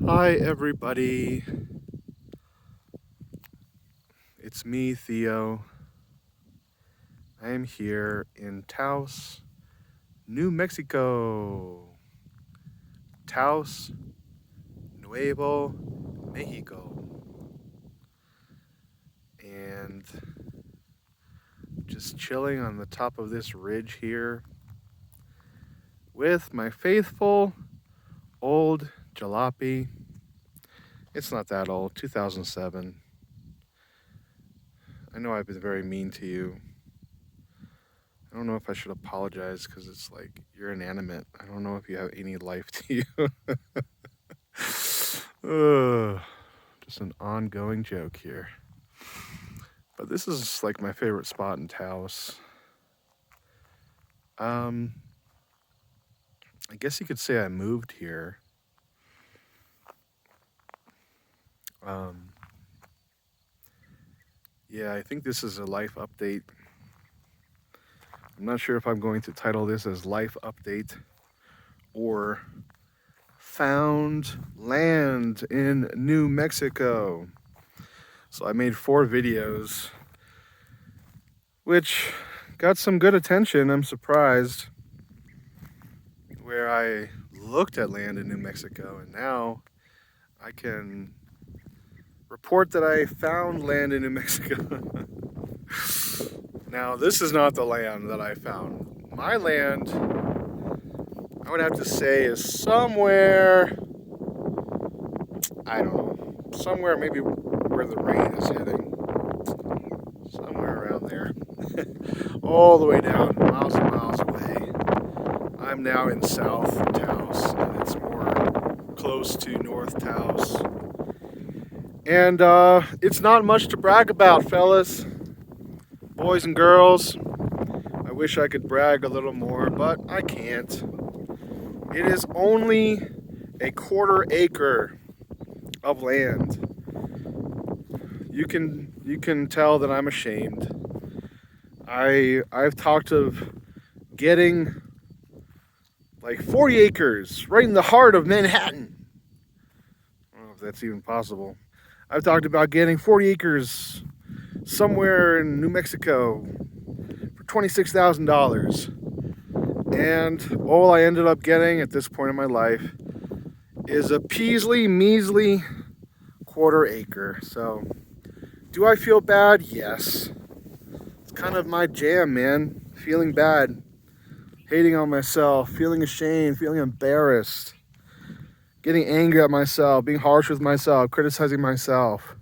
Hi, everybody. It's me, Theo. I am here in Taos, New Mexico. Taos, Nuevo Mexico. And just chilling on the top of this ridge here with my faithful old jalopy. It's not that old, 2007. I know I've been very mean to you. I don't know if I should apologize because it's like you're inanimate. I don't know if you have any life to you. Ugh, just an ongoing joke here. But this is like my favorite spot in Taos. Um, I guess you could say I moved here. Um, yeah, I think this is a life update. I'm not sure if I'm going to title this as Life Update or Found Land in New Mexico. So I made 4 videos, which got some good attention. I'm surprised. Where I looked at land in New Mexico, and now I can report that I found land in New Mexico. Now, this is not the land that I found. My land, I would have to say, is somewhere, I don't know, somewhere maybe where the rain is heading. Somewhere around there. All the way down, miles and miles away. I'm now in South Taos, and it's more close to North Taos. And it's not much to brag about, fellas, boys and girls. I wish I could brag a little more, but I can't. It is only a 1/4 acre of land. You can tell that I'm ashamed. I've talked of getting like 40 acres right in the heart of Manhattan. I don't know if that's even possible. I've talked about getting 40 acres somewhere in New Mexico for $26,000. And all I ended up getting at this point in my life is a measly 1/4 acre. So, do I feel bad? Yes. It's kind of my jam, man. Feeling bad, hating on myself, feeling ashamed, feeling embarrassed, getting angry at myself, being harsh with myself, criticizing myself.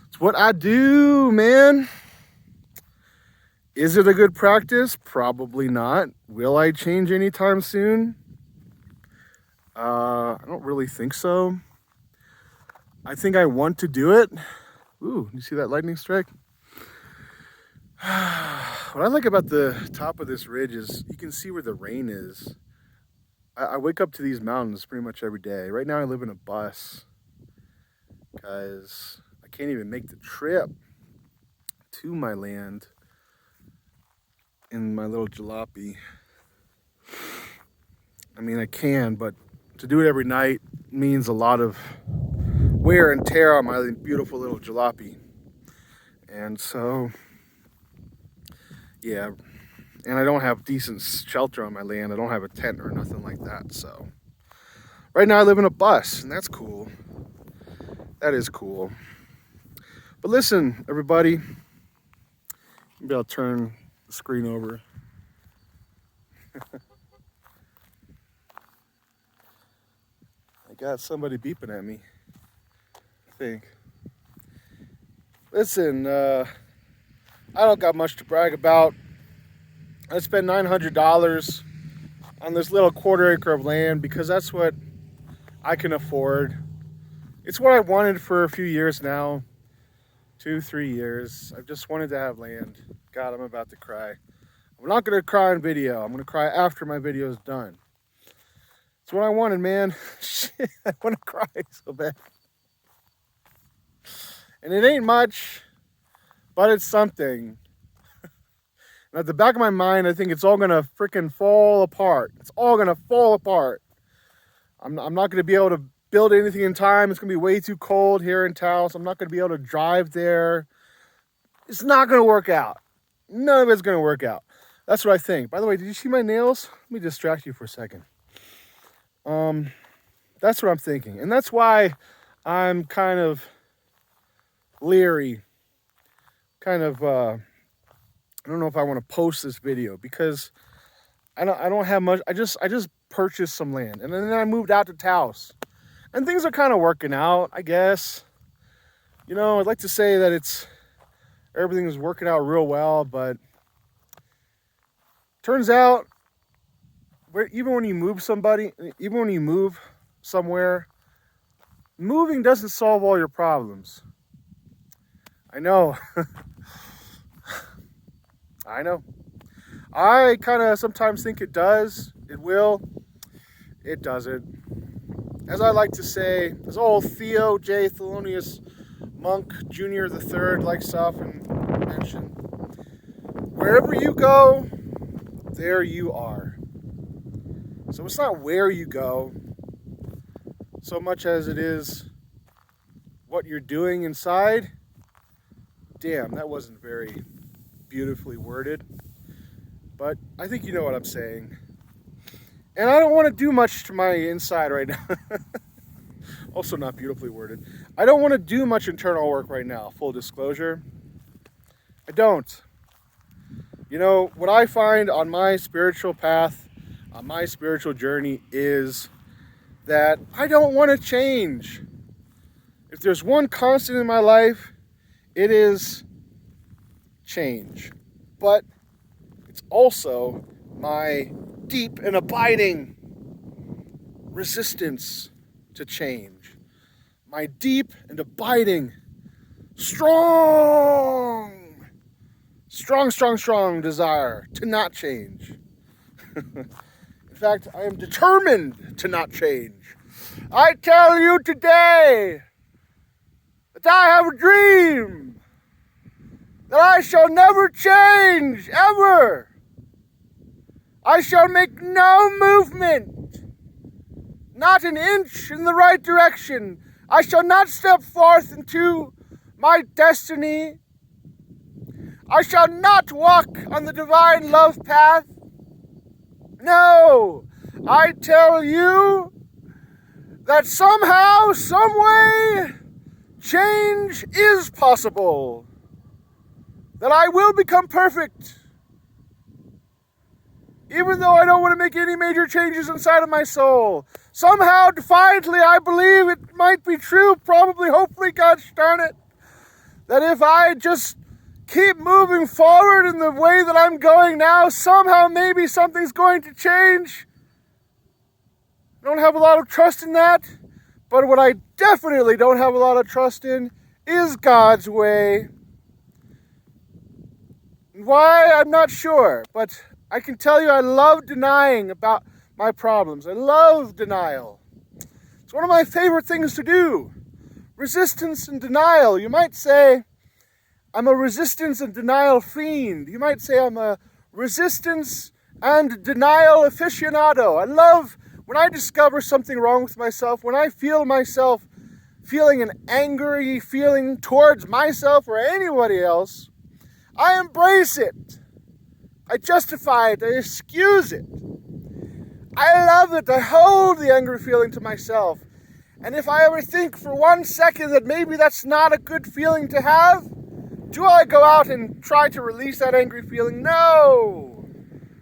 It's what I do, man. Is it a good practice? Probably not. Will I change anytime soon? I don't really think so. I think I want to do it. Ooh, you see that lightning strike? What I like about the top of this ridge is you can see where the rain is. I wake up to these mountains pretty much every day. Right now I live in a bus because I can't even make the trip to my land in my little jalopy. I mean, I can, but to do it every night means a lot of wear and tear on my beautiful little jalopy. And so, yeah, and I don't have decent shelter on my land. I don't have a tent or nothing like that. So, right now I live in a bus, and that's cool. That is cool. But listen, everybody, maybe I'll turn the screen over. I got somebody beeping at me, I think. Listen, I don't got much to brag about. I spent $900 on this little 1/4 acre of land because that's what I can afford. It's what I wanted for a few years now. 2, 3 years. I've just wanted to have land. God, I'm about to cry. I'm not going to cry on video. I'm going to cry after my video is done. It's what I wanted, man. Shit, I want to cry so bad. And it ain't much, but it's something. And at the back of my mind, I think it's all going to freaking fall apart. It's all going to fall apart. I'm not going to be able to build anything in time. It's going to be way too cold here in Taos. I'm not going to be able to drive there. It's not going to work out. None of it's going to work out. That's what I think. By the way, did you see my nails? Let me distract you for a second. That's what I'm thinking. And that's why I'm kind of leery. I don't know if I want to post this video because I don't have much. I just purchased some land and then I moved out to Taos. And things are kind of working out, I guess. You know, I'd like to say that everything is working out real well, but turns out even when you move somewhere, moving doesn't solve all your problems. I know. I know. I kind of sometimes think it does. It will. It doesn't. As I like to say, as old Theo J. Thelonious Monk Jr. III likes to often mention, wherever you go, there you are. So it's not where you go so much as it is what you're doing inside. Damn, that wasn't very beautifully worded, but I think you know what I'm saying. And I don't want to do much to my inside right now. Also not beautifully worded. I don't want to do much internal work right now, full disclosure. I don't. You know, what I find on my spiritual path, on my spiritual journey, is that I don't want to change. If there's one constant in my life, it is change. But it's also my deep and abiding resistance to change. My deep and abiding, strong desire to not change. In fact, I am determined to not change. I tell you today that I have a dream that I shall never change, ever. I shall make no movement, not an inch in the right direction. I shall not step forth into my destiny. I shall not walk on the divine love path. No, I tell you that somehow, some way, change is possible. That I will become perfect. Even though I don't want to make any major changes inside of my soul. Somehow, defiantly, I believe it might be true, probably, hopefully, gosh darn it, that if I just keep moving forward in the way that I'm going now, somehow maybe something's going to change. I don't have a lot of trust in that, but what I definitely don't have a lot of trust in is God's way. Why, I'm not sure, but I can tell you I love denying about my problems. I love denial. It's one of my favorite things to do. Resistance and denial. You might say I'm a resistance and denial fiend. You might say I'm a resistance and denial aficionado. I love when I discover something wrong with myself, when I feel myself feeling an angry feeling towards myself or anybody else, I embrace it. I justify it. I excuse it. I love it. I hold the angry feeling to myself. And if I ever think for 1 second that maybe that's not a good feeling to have, do I go out and try to release that angry feeling? No.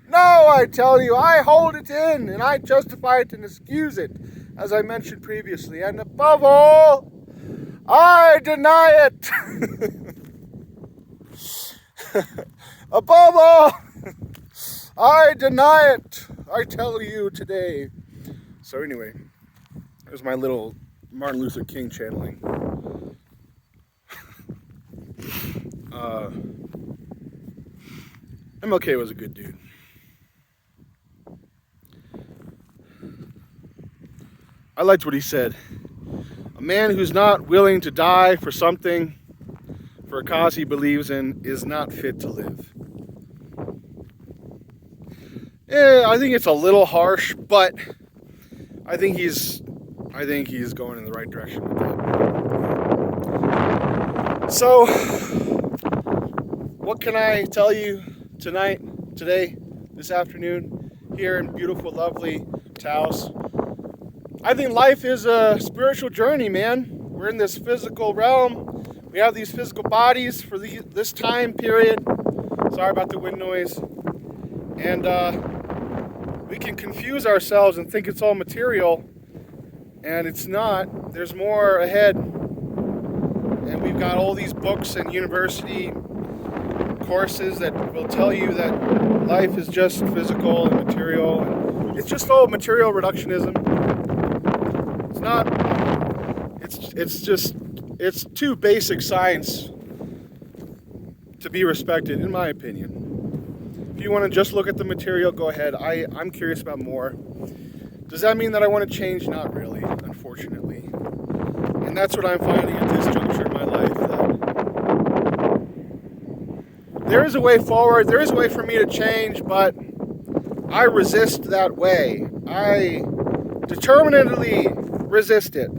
No, I tell you, I hold it in and I justify it and excuse it, as I mentioned previously. And above all, I deny it. Above all, I deny it. I tell you today. So anyway, there's my little Martin Luther King channeling. MLK was a good dude. I liked what he said. A man who's not willing to die for something, for a cause he believes in, is not fit to live. Yeah, I think it's a little harsh, but I think he's I think he's going in the right direction with that. So, what can I tell you today, this afternoon, here in beautiful, lovely Taos? I think life is a spiritual journey, man. We're in this physical realm. We have these physical bodies for this time period. Sorry about the wind noise. And we can confuse ourselves and think it's all material. And it's not. There's more ahead. And we've got all these books and university courses that will tell you that life is just physical and material. And it's just all material reductionism. It's not. It's too basic science to be respected, in my opinion. If you want to just look at the material, go ahead. I'm curious about more. Does that mean that I want to change? Not really, unfortunately. And that's what I'm finding at this juncture in my life, that there is a way forward, there is a way for me to change, but I resist that way. I determinedly resist it.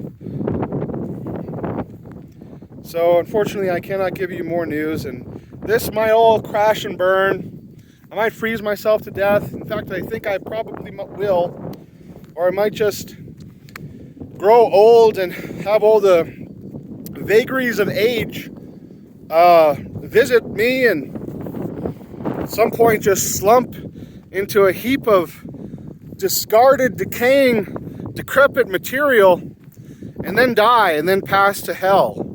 So unfortunately, I cannot give you more news, and this might all crash and burn. I might freeze myself to death. In fact, I think I probably will. Or I might just grow old and have all the vagaries of age visit me, and at some point just slump into a heap of discarded, decaying, decrepit material, and then die, and then pass to hell.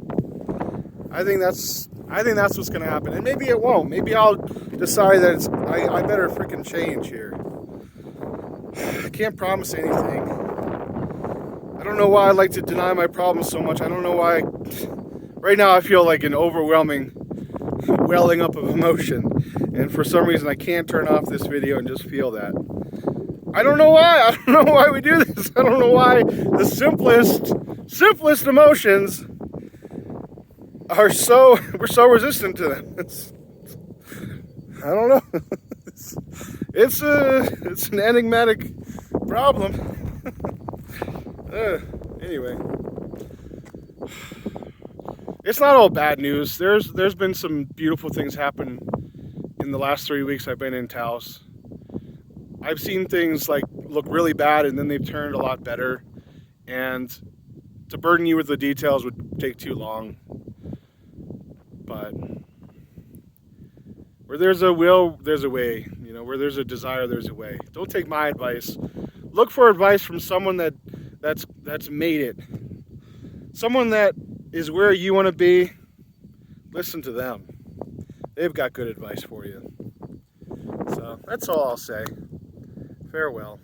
I think that's what's going to happen, and maybe it won't. Maybe I'll decide that I better freaking change here. I can't promise anything. I don't know why I like to deny my problems so much. I don't know why. Right now I feel like an overwhelming welling up of emotion, and for some reason I can't turn off this video and just feel that. I don't know why. I don't know why we do this. I don't know why the simplest emotions we're so resistant to them. I don't know. It's an enigmatic problem. Anyway, it's not all bad news. There's been some beautiful things happen in the last 3 weeks I've been in Taos. I've seen things like look really bad, and then they've turned a lot better. And to burden you with the details would take too long. But where there's a will, there's a way. You know, where there's a desire, there's a way. Don't take my advice. Look for advice from someone that's made it. Someone that is where you want to be. Listen to them. They've got good advice for you. So that's all I'll say. Farewell.